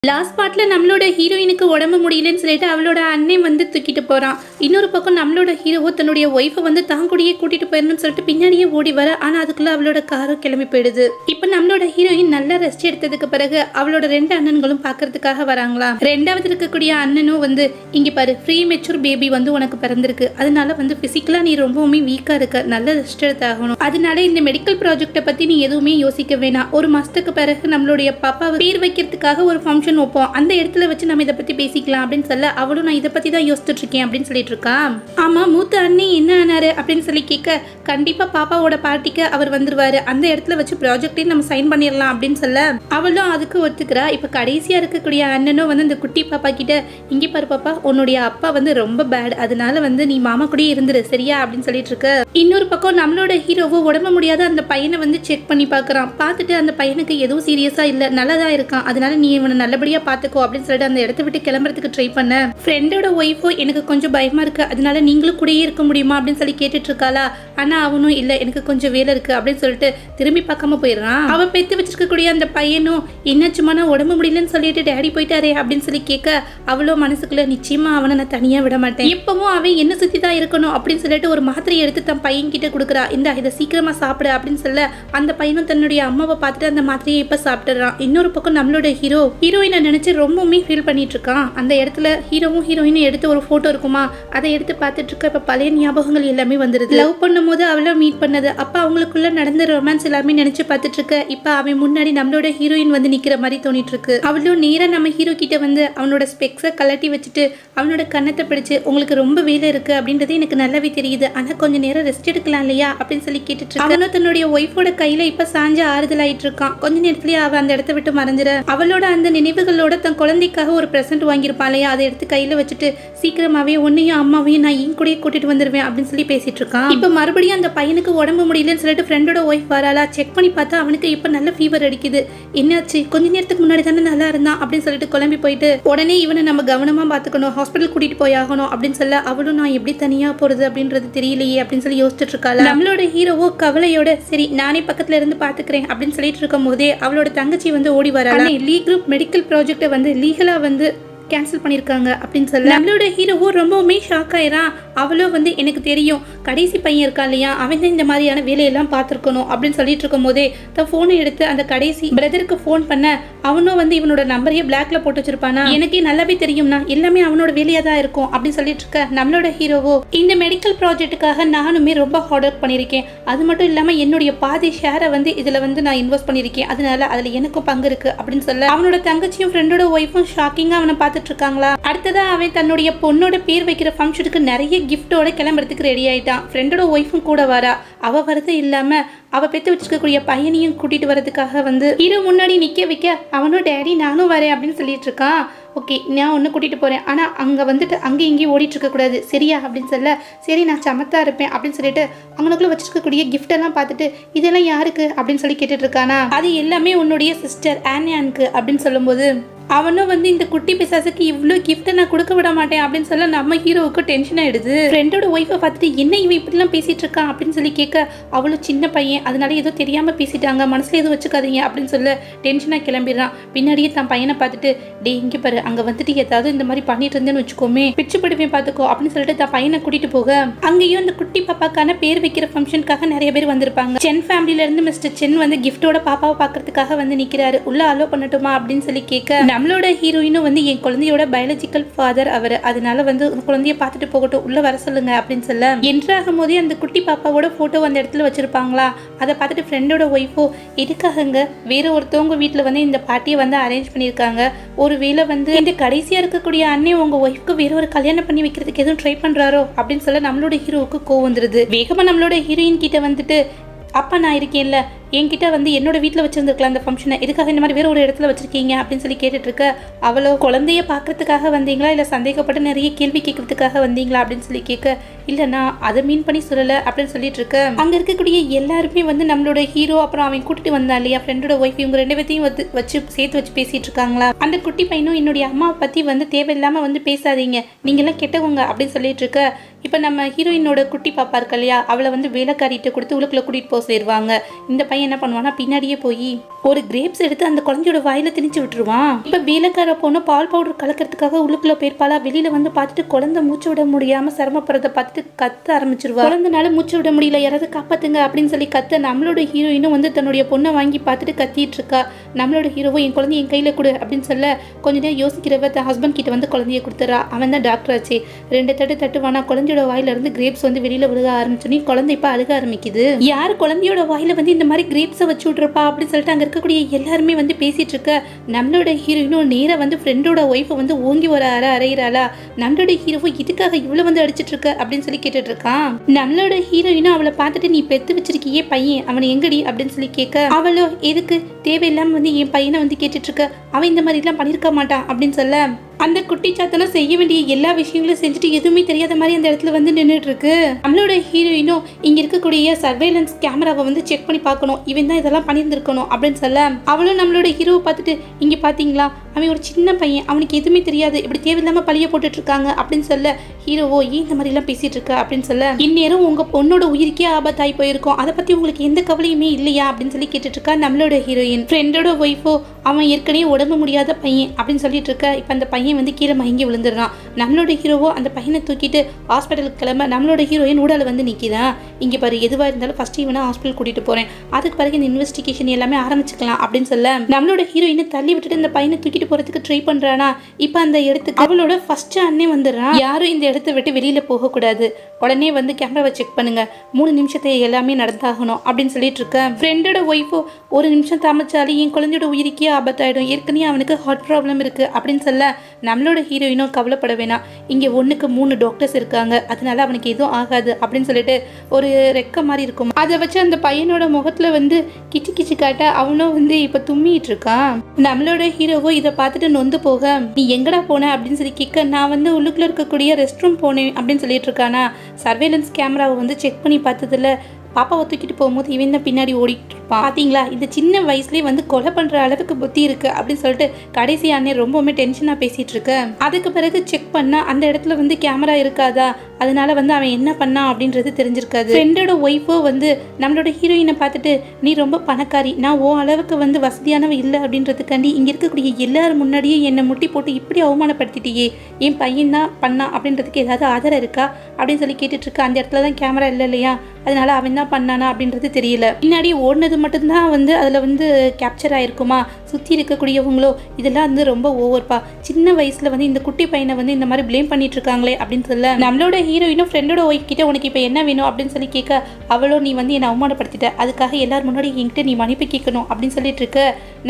Last பார்ட்ல நம்மளோட ஹீரோயினுக்கு உடம்பு முடியலன்னு சொல்லிட்டு அவளோட அண்ணன் வந்து தூக்கிட்டு போறான். இன்னொரு பக்கம் நம்மளோட ஹீரோவோ தன்னுடைய ஒய்ஃபை வந்து தாங்கூடியே கூட்டிட்டு போயிடணும்னு சொல்லிட்டு பின்னாடியே ஓடி வர. ஆனா அதுக்குள்ள அவளோட காரும் கிளம்பி போயிடுது. இப்ப நம்மளோட ஹீரோயின் நல்லா ரெஸ்ட் எடுத்ததுக்கு பிறகு அவளோட 2 அண்ணன்களும் பாக்குறதுக்காக வராங்களா. 2வது இருக்கக்கூடிய அண்ணனும் வந்து இங்க பாரு, ஃப்ரீ மெச்சூர் பேபி வந்து உனக்கு பிறந்திருக்கு, அதனால வந்து பிசிக்கலா நீ ரொம்பவுமே வீக்கா இருக்க, நல்ல ரெஸ்ட் எடுத்தாகணும், அதனால இந்த மெடிக்கல் ப்ராஜெக்ட பத்தி நீ எதுவுமே யோசிக்க வேணாம், ஒரு மாசத்துக்கு பிறகு நம்மளுடைய பாப்பாவை பேர் வைக்கிறதுக்காக ஒரு ஃபங்க்ஷன் வைப்போம், அந்த இடத்துல வச்சு நம்ம இதை பத்தி பேசிக்கலாம் அப்படின்னு சொல்ல அவளும் நான் இதை பத்தி தான் யோசிச்சுட்டு இருக்கேன் அப்படின்னு சொல்லிட்டு இருக்கா. ஆமா, மூத்த அண்ணி என்ன ஆனாரு அப்படின்னு சொல்லி கேட்க, கண்டிப்பா பாப்பாவோட பார்ட்டிக்கு அவர் வந்துருவாரு, அந்த இடத்துல வச்சு ப்ராஜெக்டையும் நம்ம சைன் பண்ணிடலாம் அப்படின்னு சொல்ல அவளும் அதுக்கு ஒத்துக்கிறா. இப்ப கடைசியா இருக்கக்கூடிய அண்ணனும் வந்து இந்த குட்டி பாப்பா கிட்ட, இங்க பாரு பாப்பா, உன்னுடைய அப்பா வந்து ரொம்ப பேட், அதனால வந்து நீ மாமா கூட இருந்துரு சரியா அப்படின்னு சொல்லிட்டு இருக்க. இன்னொரு பக்கம் நம்மளோட ஹீரோவோ உடம்பு முடியாத அந்த பையனை வந்து செக் பண்ணி பாக்குறான். பார்த்துட்டு அந்த பையனுக்கு எதுவும் சீரியஸா இல்ல, நல்லதா இருக்கான், அதனால நீ இவனை நல்லபடியா பாத்துக்கோ அப்படின்னு சொல்லிட்டு அந்த இடத்த விட்டு கிளம்புறதுக்கு ட்ரை பண்ண. ஃப்ரெண்டோட ஒய்ஃபோ எனக்கு கொஞ்சம் பயமா இருக்கு, அதனால நீங்களும் கூடயே இருக்க முடியுமா அப்படின்னு சொல்லி கேட்டுட்டு இருக்காளா. ஆனா அவனும் இல்ல, எனக்கு கொஞ்சம் வேலை இருக்கு அப்படின்னு சொல்லிட்டு திரும்பி பார்க்காம போயிடுறான். அவ பெத்து வச்சிருக்கக்கூடிய அந்த பையனும் என்னாச்சுமா, நான் உடம்பு முடியலன்னு சொல்லிட்டு டேடி போயிட்டாரே அப்படின்னு சொல்லி கேட்க, அவ்வளோ மனசுக்குள்ள நிச்சயமா அவனை நான் தனியா விட மாட்டேன், இப்பவும் அவன் என்ன சுத்தி தான் இருக்கணும் அப்படின்னு சொல்லிட்டு ஒரு மாத்திரையை எடுத்து தன் பையன் கிட்ட கொடுக்குறா. இந்த இதை சீக்கிரமா சாப்பிடு அப்படின்னு சொல்ல அந்த பையனும் தன்னுடைய அம்மாவை பார்த்துட்டு அந்த மாத்திரையை இப்ப சாப்பிட்டுறான். இன்னொரு பக்கம் நம்மளோட ஹீரோயினை நினைச்சு ரொம்பவுமே ஃபீல் பண்ணிட்டு இருக்கான். அந்த இடத்துல ஹீரோவும் ஹீரோயினும் எடுத்து ஒரு போட்டோ இருக்குமா, அதை எடுத்து பார்த்துட்டு இருக்க. இப்ப பழைய ஞாபகங்கள் எல்லாமே வந்துருது. லவ் பண்ணும்போது அவளை மீட் பண்ணது, அப்ப அவங்களுக்குள்ள நடந்த ரொமான்ஸ் எல்லாமே நினைச்சு பார்த்துட்டு இருக்க. இப்ப அவன் முன்னாடி நம்மளோட ஹீரோயின் வந்து நிக்கிற மாதிரி தோணிட்டு இருக்கு. அவளும் நேரா நம்ம ஹீரோ கிட்ட வந்து அவனோட ஸ்பெக்ஸை கலட்டி வச்சுட்டு அவனோட கண்ணத்தை பிடிச்சு, உங்களுக்கு ரொம்ப வேலை இருக்கு அப்படின்றது எனக்கு நல்லாவே தெரியுது, ஆனா கொஞ்சம் நேரம் ரெஸ்ட் எடுக்கலாம் இல்லையா அப்படின்னு சொல்லி கேட்டுட்டு இருக்கு. அவனும் தன்னுடைய ஒய்ஃபோட கையில இப்ப சாஞ்ச ஆறுதல் ஆயிட்டு இருக்கான். கொஞ்ச நேரத்திலேயே அவ அந்த இடத்த விட்டு மறைஞ்சிட. அவளோட அந்த நினைவுகளோட தன் குழந்தைக்காக ஒரு பிரசன்ட் வாங்கியிருப்பான் இல்லையா, அதை எடுத்து கையில வச்சுட்டு சீக்கிரமாவே உன்னையும் அம்மாவையும் நான் என் கூட கூட்டிட்டு வந்துருவேன் அப்படின்னு சொல்லி பேசிட்டு இருக்கான். இப்ப மறுபடியும் அந்த பையனுக்கு உடம்பு முடியலன்னு சொல்லிட்டு ஃப்ரெண்டோட ஒய்ஃப் வராளா. செக் பண்ணி பார்த்தா அவனுக்கு இப்ப நல்ல ஃபீவர் அடிக்குது. என்னாச்சு, கொஞ்ச நேரத்துக்கு முன்னாடி தானே நல்லா இருந்தான் அப்படின்னு சொல்லிட்டு குழம்பி போயிட்டு, உடனே இவனை நம்ம கவனமா பாத்துக்கணும், ஹாஸ்பிட்டல் கூட்டிட்டு போயாகணும் அப்படின்னு சொல்ல அவளும் நான் எப்படி தனியா போறது அப்படின்றது தெரியலையே அப்படின்னு சொல்லி யோசிச்சுட்டு இருக்காளா. நம்மளோட ஹீரோவோ கவலையோட சரி நானே பக்கத்துல இருந்து பாத்துக்கிறேன் அப்படின்னு சொல்லிட்டு இருக்கும் போதே அவளோட தங்கச்சி வந்து ஓடி வராளா. லீ குரூப் மெடிக்கல் ப்ராஜெக்டை வந்து லீகலா வந்து கேன்சல் பண்ணியிருக்காங்க அப்படின்னு சொல்ல நம்மளோட ஹீரோவோ ரொம்பவுமே ஷாக் ஆயிரான். அவளோ வந்து எனக்கு தெரியும், கடைசி பையன் இருக்கா இல்லையா, அவன் தான் இந்த மாதிரியான வேலையெல்லாம் பார்த்துருக்கணும் அப்படின்னு சொல்லிட்டு இருக்கும் போதே தன் ஃபோனை எடுத்து அந்த கடைசி பிரதருக்கு ஃபோன் பண்ண, அவனும் வந்து இவனோட நம்பரையே பிளாக்ல போட்டு வச்சிருப்பானா. எனக்கே நல்லாவே தெரியும்னா எல்லாமே அவனோட வேலையா தான் இருக்கும் அப்படின்னு சொல்லிட்டு இருக்க. நம்மளோட ஹீரோவோ இந்த மெடிக்கல் ப்ராஜெக்டுக்காக நானுமே ரொம்ப ஹார்ட் ஒர்க் பண்ணியிருக்கேன், அது மட்டும் இல்லாம என்னுடைய பாதி ஷேரை வந்து இதுல வந்து நான் இன்வெஸ்ட் பண்ணியிருக்கேன், அதனால அதுல எனக்கும் பங்கு இருக்கு அப்படின்னு சொல்ல அவனோட தங்கச்சியும் ஃப்ரெண்டோட ஒய்ஃபும் ஷாக்கிங்கா அவனை பார்த்துட்டு இருக்காங்களா. அடுத்ததா அவன் தன்னுடைய பொண்ணோட பேர் வைக்கிற ஃபங்க்ஷனுக்கு நிறைய கிஃப்டோட கிளம்புறதுக்கு ரெடி ஆயிட்டான். ஃப்ரெண்டோட ஒய்ஃபும் கூட வரா. அவ வரது இல்லாம அவ பெத்து வச்சிருக்கக்கூடிய பையனையும் கூட்டிட்டு வரதுக்காக வந்து ஹீரோ முன்னாடி நிக்க வைக்க அவனும் டேடி நானும் வரேன் அப்படின்னு சொல்லிட்டு இருக்கான். ஓகே, நான் ஒன்று கூட்டிகிட்டு போகிறேன், ஆனால் அங்கே வந்துட்டு அங்கே இங்கேயும் ஓடிட்டு இருக்கக்கூடாது சரியா அப்படின்னு சொல்ல, சரி நான் சமத்தா இருப்பேன் அப்படின்னு சொல்லிட்டு அவனுக்குள்ள வச்சிருக்கக்கூடிய கிஃப்ட் எல்லாம் பார்த்துட்டு இதெல்லாம் யாருக்கு அப்படின்னு சொல்லி கேட்டுட்டு இருக்கானா. அது எல்லாமே உன்னுடைய சிஸ்டர் ஆன்யானுக்கு அப்படின்னு சொல்லும்போது அவனும் வந்து இந்த குட்டி பிசாசுக்கு இவ்வளோ கிஃப்ட்டை நான் கொடுக்க விட மாட்டேன் அப்படின்னு சொல்ல நம்ம ஹீரோவுக்கு டென்ஷன் ஆயிடுது. ஃப்ரெண்டோட ஒய்ஃபை பார்த்துட்டு என்ன இவன் இப்படிலாம் பேசிட்டு இருக்கான் அப்படின்னு சொல்லி கேட்க, அவளும் சின்ன பையன் அதனால ஏதோ தெரியாம பேசிட்டாங்க, மனசுல எதுவும் வச்சுக்காதீங்க அப்படின்னு சொல்ல டென்ஷனாக கிளம்பிடுறான். பின்னாடியே தன் பையனை பார்த்துட்டு, டே இங்கே பாரு, அங்கே வந்துட்டு ஏதாவது இந்த மாதிரி பண்ணிட்டு இருந்தேன்னு வச்சுக்கோமே பிச்சுப்படுவேன் பார்த்துக்கோ அப்படின்னு சொல்லிட்டு தன் பையனை கூட்டிட்டு போக, அங்கேயும் இந்த குட்டி பாப்பாக்கான பேர் வைக்கிற ஃபங்க்ஷனுக்காக நிறைய பேர் வந்திருப்பாங்க. சென் ஃபேமிலியில இருந்து மிஸ்டர் சென் வந்து கிஃப்டோட பாப்பாவை பார்க்கறதுக்காக வந்து நிற்கிறாரு. உள்ள அலோ பண்ணட்டுமா அப்படின்னு சொல்லி கேட்க, நம்மளோட ஹீரோயினும் வந்து என் குழந்தையோட பயாலஜிக்கல் ஃபாதர் அவர், அதனால வந்து குழந்தைய பார்த்துட்டு போகட்டும், உள்ள வர சொல்லுங்க அப்படின்னு சொல்ல என்றாகும் போதே அந்த குட்டி பாப்பாவோட போட்டோ அந்த இடத்துல வச்சிருப்பாங்களா. அதை பார்த்துட்டு ஃப்ரெண்டோட ஒய்ஃபோ, எதுக்காகங்க வேற ஒருத்தவங்க வீட்டில் வந்து இந்த பார்ட்டியை வந்து அரேஞ்ச் பண்ணியிருக்காங்க, ஒருவேளை வந்து இந்த கடைசியா இருக்கக்கூடிய அண்ணன் உங்க ஒய்ஃப்க்கு வேற ஒரு கல்யாணம் பண்ணி வைக்கிறதுக்கு எதுவும் ட்ரை பண்றாரோ அப்படின்னு சொல்ல நம்மளோட ஹீரோவுக்கு கோவம் வந்துருது. வேகமா நம்மளோட ஹீரோயின் கிட்ட வந்துட்டு, அப்பா நான் இருக்கேன்ல, என்கிட்ட வந்து என்னோட வீட்டில் வச்சிருந்துருக்கலாம் அந்த ஃபங்க்ஷனை, எதுக்காக இந்த மாதிரி வேற ஒரு இடத்துல வச்சிருக்கீங்க அப்படின்னு சொல்லி கேட்டுட்டு இருக்க. அவளோ குழந்தைய பார்க்கறதுக்காக வந்தீங்களா இல்லை சந்தேகப்பட்டு நிறைய கேள்வி கேட்கறதுக்காக வந்தீங்களா அப்படின்னு சொல்லி கேட்க, இல்லைண்ணா அதை மீன் பண்ணி சொல்லலை அப்படின்னு சொல்லிட்டு இருக்க. அங்கே இருக்கக்கூடிய எல்லாருமே வந்து நம்மளோட ஹீரோ அப்புறம் அவன் கூட்டிட்டு வந்தா இல்லையா ஃப்ரெண்டோட ஒய்ஃப், இவங்க 2 பேர்த்தையும் வச்சு சேர்த்து வச்சு பேசிட்டு இருக்காங்களா. அந்த குட்டி பையனும் என்னுடைய அம்மாவை பற்றி வந்து தேவையில்லாமல் வந்து பேசாதீங்க, நீங்களாம் கெட்டவங்க அப்படின்னு சொல்லிட்டு இருக்க. இப்போ நம்ம ஹீரோயினோட குட்டி பாப்பா இருக்கா இல்லையா, அவளை வந்து வேலைக்காரிட்ட கொடுத்து உள்ளுக்குள்ள கூட்டிட்டு போக சேருவாங்க. இந்த பையன் என்ன பண்ணுவான்னா பின்னாடியே போய் ஒரு கிரேப்ஸ் எடுத்து அந்த குழந்தையோட வாயில திணிச்சு விட்டுருவான். இப்போ வேலைக்கார பொண்ணு பால் பவுடர் கலக்கிறதுக்காக உள்ளுக்குள்ள போயிருப்பாளா, வெளியில வந்து பார்த்துட்டு குழந்தை மூச்சு விட முடியாம சிரமப்படுறத பார்த்துட்டு கத்த ஆரம்பிச்சிருவா. குழந்தைனால மூச்சு விட முடியல, யாராவது காப்பாத்துங்க அப்படின்னு சொல்லி கத்த நம்மளோட ஹீரோயினும் வந்து தன்னுடைய பொண்ணை வாங்கி பார்த்துட்டு கத்திட்டு இருக்கா. நம்மளோட ஹீரோவும் என் குழந்தைய என் கையில கொடு அப்படின்னு சொல்ல கொஞ்ச நேரம் யோசிக்கிறவ தன் ஹஸ்பண்ட் கிட்ட வந்து குழந்தைய கொடுத்துறா. அவன் தான் டாக்டர் ஆச்சு. 2 தட்டு தட்டுவானா குழந்தையோட வாயில இருந்து கிரேப்ஸ் வந்து வெளியில விழுக ஆரம்பிச்சோன்னே குழந்தை இப்ப அழுக ஆரம்பிக்குது. யார் குழந்தையோட வாயில வந்து இந்த மாதிரி கிரேப்ஸை வச்சு விட்றப்பா அப்படின்னு சொல்லிட்டு அங்க இருக்கக்கூடிய எல்லாருமே வந்து பேசிட்டு இருக்க. நம்மளோட ஹீரோயினும் நேரா வந்து ஃப்ரெண்டோட ஒய்ஃபை வந்து ஓங்கி ஒரு அறையிறாளா. நம்மளோட ஹீரோவும் இதுக்காக இவ்வளவு வந்து அடிச்சிட்டு இருக்க அப்படின்னு சொல்லி கேட்டுட்டு இருக்கான். நம்மளோட ஹீரோயினும் அவளை பார்த்துட்டு நீ பெத்து வச்சிருக்கியே பையன் அவனை எங்கடி அப்படின்னு சொல்லி கேட்க, அவளோ எதுக்கு தேவையில்லாம வந்து என் பையனை வந்து கேட்டுட்டு இருக்க, அவன் இந்த மாதிரி எல்லாம் பண்ணிருக்க மாட்டான் அப்படின்னு சொல்ல அந்த குட்டி சாத்தனும் செய்ய வேண்டிய எல்லா விஷயங்களும் செஞ்சுட்டு எதுவுமே தெரியாத மாதிரி அந்த இடத்துல வந்து நின்றுட்டு இருக்கு. நம்மளோட ஹீரோயினும் இங்க இருக்கக்கூடிய சர்வேலன்ஸ் கேமராவை வந்து செக் பண்ணி பார்க்கணும், இவன் தான் இதெல்லாம் பண்ணியிருந்திருக்கணும் அப்படின்னு சொல்ல அவளும் நம்மளோட ஹீரோவை பார்த்துட்டு இங்க பாத்தீங்களா அவன் ஒரு சின்ன பையன், அவனுக்கு எதுவுமே தெரியாது, இப்படி தேவையில்லாம பழிய போட்டுட்டு இருக்காங்க அப்படின்னு சொல்ல ஹீரோவோ ஏன் இந்த மாதிரி எல்லாம் பேசிட்டு இருக்க அப்படின்னு சொல்ல இந்நேரம் உங்க பொண்ணோட உயிருக்கே ஆபத்தாய் போயிருக்கும், அதை பத்தி உங்களுக்கு எந்த கவலையுமே இல்லையா அப்படின்னு சொல்லி கேட்டுட்டு இருக்கா நம்மளோட ஹீரோயின். ஃப்ரெண்டோட ஒய்ஃபோ அவன் ஏற்கனவே உடம்பு முடியாத பையன் அப்படின்னு சொல்லிட்டு இருக்க. இப்ப அந்த பையன் வந்து கீழே மயங்கி விழுந்துடுறான். நம்மளோட ஹீரோவோ அந்த பையனை தூக்கிட்டு ஹாஸ்பிட்டலுக்கு கிளம்ப நம்மளோட ஹீரோயின் ஊடால வந்து நிற்கிதான். இங்கே பாரு எதுவாக இருந்தாலும் ஃபர்ஸ்ட் இவனை ஹாஸ்பிட்டல் கூட்டிட்டு போறேன், அதுக்கு பிறகு இந்த இன்வெஸ்டிகேஷன் எல்லாமே ஆரம்பிச்சுக்கலாம் அப்படின்னு சொல்ல நம்மளோட ஹீரோயினை தள்ளி விட்டுட்டு இந்த பையனை தூக்கிட்டு போறதுக்கு ட்ரை பண்றானா. இப்போ அந்த இடத்துக்கு அவளோட ஃபர்ஸ்ட் அண்ணே வந்துடுறான். யாரும் இந்த இடத்த விட்டு வெளியில போகக்கூடாது, உடனே வந்து கேமராவை செக் பண்ணுங்க, 3 நிமிஷத்தை எல்லாமே நடந்தாகணும் அப்படின்னு சொல்லிட்டு இருக்க. ஃப்ரெண்டோட ஒய்ஃபோ 1 நிமிஷம் தாமச்சாலே என் குழந்தையோட உயிருக்கே ஆபத்தாயிடும், ஏற்கனவே அவனுக்கு ஹார்ட் ப்ராப்ளம் இருக்கு அப்படின்னு சொல்ல நம்மளோட ஹீரோயினும் கவலைப்பட வேணாம், இங்கே 1க்கு 3 டாக்டர்ஸ் இருக்காங்க, அதனால அவனுக்கு எதுவும் ஆகாது அப்படின்னு சொல்லிட்டு ஒரு ரெக்க மாதிரி இருக்கும். அதை வச்சு அந்த பையனோட முகத்துல வந்து கிச்சு கிச்சு காட்ட அவனும் வந்து இப்ப தும்மிட்டு இருக்கான். நம்மளோட ஹீரோவோ இதை பார்த்துட்டு நொந்து போக நீ எங்கடா போன அப்படின்னு சொல்லி கேட்க, நான் வந்து உள்ளுக்குள்ள இருக்கக்கூடிய ரெஸ்ட் ரூம் போனேன் அப்படின்னு சொல்லிட்டு இருக்கானா. சர்வேலன்ஸ் கேமராவை வந்து செக் பண்ணி பார்த்ததுல பாப்பாவை தூக்கிட்டு போகும்போது இவன் தான் பின்னாடி ஓடிட்டு இருப்பான். பார்த்தீங்களா இந்த சின்ன வயசுலேயே வந்து கொலை பண்ணுற அளவுக்கு புத்தி இருக்கு அப்படின்னு சொல்லிட்டு கடைசி அண்ணே ரொம்பவுமே டென்ஷனாக பேசிட்டு இருக்கு. அதுக்கு பிறகு செக் பண்ணால் அந்த இடத்துல வந்து கேமரா இருக்காதா, அதனால வந்து அவன் என்ன பண்ணான் அப்படின்றது தெரிஞ்சிருக்காது. ஃப்ரெண்டோட ஒய்ஃபோ வந்து நம்மளோட ஹீரோயினை பார்த்துட்டு நீ ரொம்ப பணக்காரி, நான் ஓ அளவுக்கு வந்து வசதியானவ இல்லை அப்படின்றதுக்காண்டி இங்கே இருக்கக்கூடிய எல்லாரும் முன்னாடியே என்னை முட்டி போட்டு இப்படி அவமானப்படுத்திட்டியே, என் பையன் தான் பண்ணா அப்படின்றதுக்கு ஏதாவது ஆதாரம் இருக்கா அப்படின்னு சொல்லி கேட்டுட்டு இருக்கா. அந்த இடத்துல தான் கேமரா இல்லை இல்லையா, அதனால அவன் தான் பண்ணானா அப்படின்றது தெரியல. பின்னாடி ஓடினது மட்டும்தான் வந்து அதில் வந்து கேப்சர் ஆயிருக்குமா, சுற்றி இருக்கக்கூடியவங்களோ இதெல்லாம் வந்து ரொம்ப ஓவர்ப்பா, சின்ன வயசில் வந்து இந்த குட்டி பையனை வந்து இந்த மாதிரி ப்ளேம் பண்ணிட்டு இருக்காங்களே அப்படின்னு சொல்ல நம்மளோட ஹீரோயினும் ஃப்ரெண்டோட ஒய்ஃப் கிட்ட உனக்கு இப்போ என்ன வேணும் அப்படின்னு சொல்லி கேட்க, அவளோ நீ வந்து என்னை அவமானப்படுத்திட்ட, அதுக்காக எல்லாரும் முன்னாடி என்கிட்ட நீ மன்னிப்பு கேட்கணும் அப்படின்னு சொல்லிட்டு இருக்க.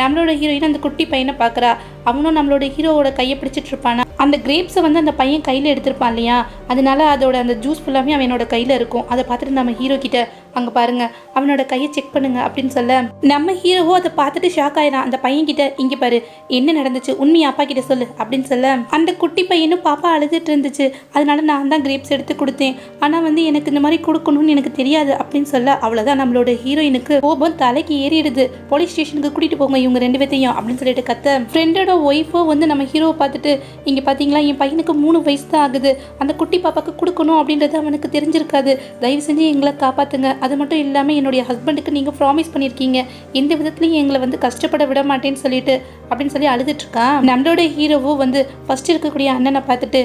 நம்மளோட ஹீரோயின் அந்த குட்டி பையனை பார்க்குறா. அவனும் நம்மளோட ஹீரோவோட கையை பிடிச்சிட்டு இருப்பானா. அந்த கிரேப்ஸை வந்து அந்த பையன் கையில் எடுத்திருப்பான் இல்லையா, அதனால அதோட அந்த ஜூஸ் ஃபுல்லாமே அவனோட கையில் இருக்கும். அதை பார்த்துட்டு நம்ம ஹீரோ கிட்ட அங்கே பாருங்க அவனோட கையை செக் பண்ணுங்க அப்படின்னு சொல்ல நம்ம ஹீரோவோ அதை பார்த்துட்டு ஷாக் ஆயிடான். அந்த பையன் கிட்ட இங்கே பாரு என்ன நடந்துச்சு உண்மையை அப்பா கிட்ட சொல்லு அப்படின்னு சொல்ல அந்த குட்டி பையனும் பாப்பா அழுதுட்டு இருந்துச்சு, அதனால நான் தான் கிரேப்ஸ் எடுத்து கொடுத்தேன், ஆனால் வந்து எனக்கு இந்த மாதிரி கொடுக்கணும்னு எனக்கு தெரியாது அப்படின்னு சொல்ல அவ்வளோதான் நம்மளோட ஹீரோயினுக்கு கோபம் தலைக்கு ஏறிடுது. போலீஸ் ஸ்டேஷனுக்கு கூட்டிட்டு போங்க இவங்க 2 பேத்தையும் அப்படின்னு சொல்லிட்டு கத்த. ஃப்ரெண்டோட ஒய்ஃபோ வந்து நம்ம ஹீரோவை பார்த்துட்டு இங்கே பார்த்தீங்களா என் பையனுக்கு 3 வயசு தான் ஆகுது, அந்த குட்டி பாப்பாக்கு கொடுக்கணும் அப்படின்றது அவனுக்கு தெரிஞ்சிருக்காது, தயவு செஞ்சு எங்களை காப்பாத்துங்க, அது மட்டும் இல்லாமல் என்னுடைய ஹஸ்பண்டுக்கு நீங்கள் ப்ராமிஸ் பண்ணியிருக்கீங்க எந்த விதத்துலையும் எங்களை வந்து கஷ்டப்பட விட மாட்டேன்னு சொல்லிட்டு அப்படின்னு சொல்லி அழுதுட்டு இருக்கான். நம்மளோட ஹீரோவோ வந்து ஃபர்ஸ்ட் இருக்கக்கூடிய அண்ணனை பார்த்துட்டு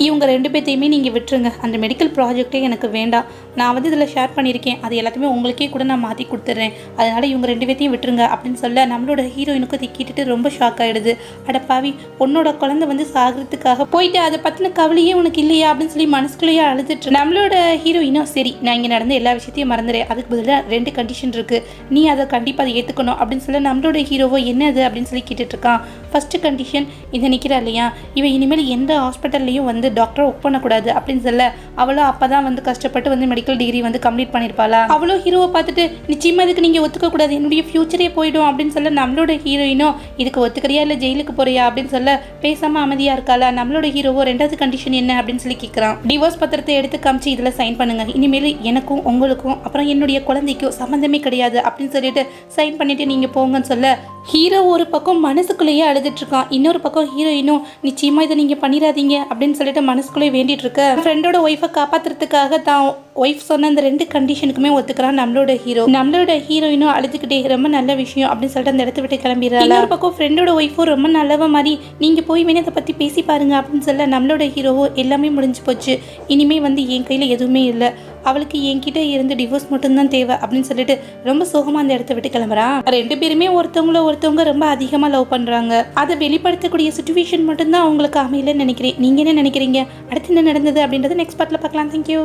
இவங்க 2 பேர்த்தையுமே நீங்கள் விட்டுருங்க, அந்த மெடிக்கல் ப்ராஜெக்டே எனக்கு வேண்டாம், நான் வந்து இதில் ஷேர் பண்ணியிருக்கேன், அது எல்லாத்தையுமே உங்களுக்கே கூட நான் மாற்றி கொடுத்துட்றேன், அதனால் இவங்க 2 பேர்த்தையும் விட்டுருங்க அப்படின்னு சொல்ல நம்மளோட ஹீரோயினுக்கு திக்கிட்டு ரொம்ப ஷாக் ஆகிடுது. அடப்பாவி உன்னோட குழந்தை வந்து சாகிறதுக்காக போயிட்டு அதை பற்றின கவலையே உனக்கு இல்லையா அப்படின்னு சொல்லி மனசுக்குள்ளேயே அழுதுட்டு நம்மளோட ஹீரோயினும் சரி நான் இங்கே நடந்த எல்லா விஷயத்தையும் மறந்துடுறேன், அதுக்கு பதிலாக 2 கண்டிஷன் இருக்குது, நீ அதை கண்டிப்பாக அதை ஏற்றுக்கணும் அப்படின்னு சொல்ல நம்மளோட ஹீரோவோ என்னது அப்படின்னு சொல்லி கேட்டுட்ருக்கான். ஃபர்ஸ்ட் கண்டிஷன் இதை நிற்கிறா இல்லையா, இவன் இனிமேல் எந்த ஹாஸ்பிட்டல்லையும் வந்து டாக்டர் ஒர்க் பண்ணக்கூடாது அப்படின்னு சொல்ல அவளும் அப்பதான் வந்து கஷ்டப்பட்டு வந்து மெடிக்கல் டிகிரி வந்து கம்ப்ளீட் பண்ணிருப்பாளா. அவளும் ஹீரோவை பார்த்துட்டு நிச்சயமா இதுக்கு நீங்க ஒத்துக்க கூடாது, என்னுடைய ஃபியூச்சரே போயிடும் அப்படின்னு சொல்ல நம்மளோட ஹீரோயினும் இதுக்கு ஒத்துக்கிறியா இல்லை ஜெயிலுக்கு போறியா அப்படின்னு சொல்ல பேசாம அமைதியா இருக்காளா. நம்மளோட ஹீரோவோ 2வது கண்டிஷன் என்ன அப்படின்னு சொல்லி கேட்கிறான். டிவோர்ஸ் பத்திரத்தை எடுத்து காமிச்சு இதுல சைன் பண்ணுங்க, இனிமேல் எனக்கும் உங்களுக்கும் அப்புறம் என்னுடைய குழந்தைக்கும் சம்பந்தமே கிடையாது அப்படின்னு சொல்லிட்டு சைன் பண்ணிட்டு நீங்க போங்கன்னு சொல்ல ஹீரோ ஒரு பக்கம் மனசுக்குள்ளேயே அழுதுட்டு இருக்கான், இன்னொரு பக்கம் ஹீரோயினும் நிச்சயமா இதை நீங்க பண்ணிடாதீங்க அப்படின்னு சொல்லிட்டு மனசுக்குள்ளேயே வேண்டிட்டு இருக்க. ஃப்ரெண்டோட ஒய்ஃபை காப்பாத்துறதுக்காக தான் ஒய்ஃப் சொன்ன அந்த 2 கண்டிஷனுக்குமே ஒத்துக்கிறான் நம்மளோட ஹீரோ. நம்மளோட ஹீரோயினும் அழுதுகிட்டே ரொம்ப நல்ல விஷயம் அப்படின்னு சொல்லிட்டு அந்த இடத்த விட்டு கிளம்பிடுறாங்க. இன்னொரு பக்கம் ஃப்ரெண்டோட ஒய்ஃபும் ரொம்ப நல்லவ மாதிரி நீங்க போய் வேணா இதை பத்தி பேசி பாருங்க அப்படின்னு சொல்ல நம்மளோட ஹீரோவோ எல்லாமே முடிஞ்சு போச்சு, இனிமே என் கையில எதுவுமே இல்லை, அவளுக்கு என்கிட்ட இருந்து டிவோர்ஸ் மட்டும்தான் தேவை அப்படின்னு சொல்லிட்டு ரொம்ப சோகமா அந்த இடத்த விட்டு கிளம்புறான். 2 பேருமே ஒருத்தவங்க ரொம்ப அதிகமா லவ் பண்றாங்க, அதை வெளிப்படுத்தக்கூடிய சிச்சுவேஷன் மட்டும்தான் அவங்களுக்கு அமையலன்னு நினைக்கிறேன். நீங்க என்ன நினைக்கிறீங்க? அடுத்து என்ன நடந்தது அப்படின்றத நெக்ஸ்ட் பார்ட்ல பார்க்கலாம். தேங்க்யூ.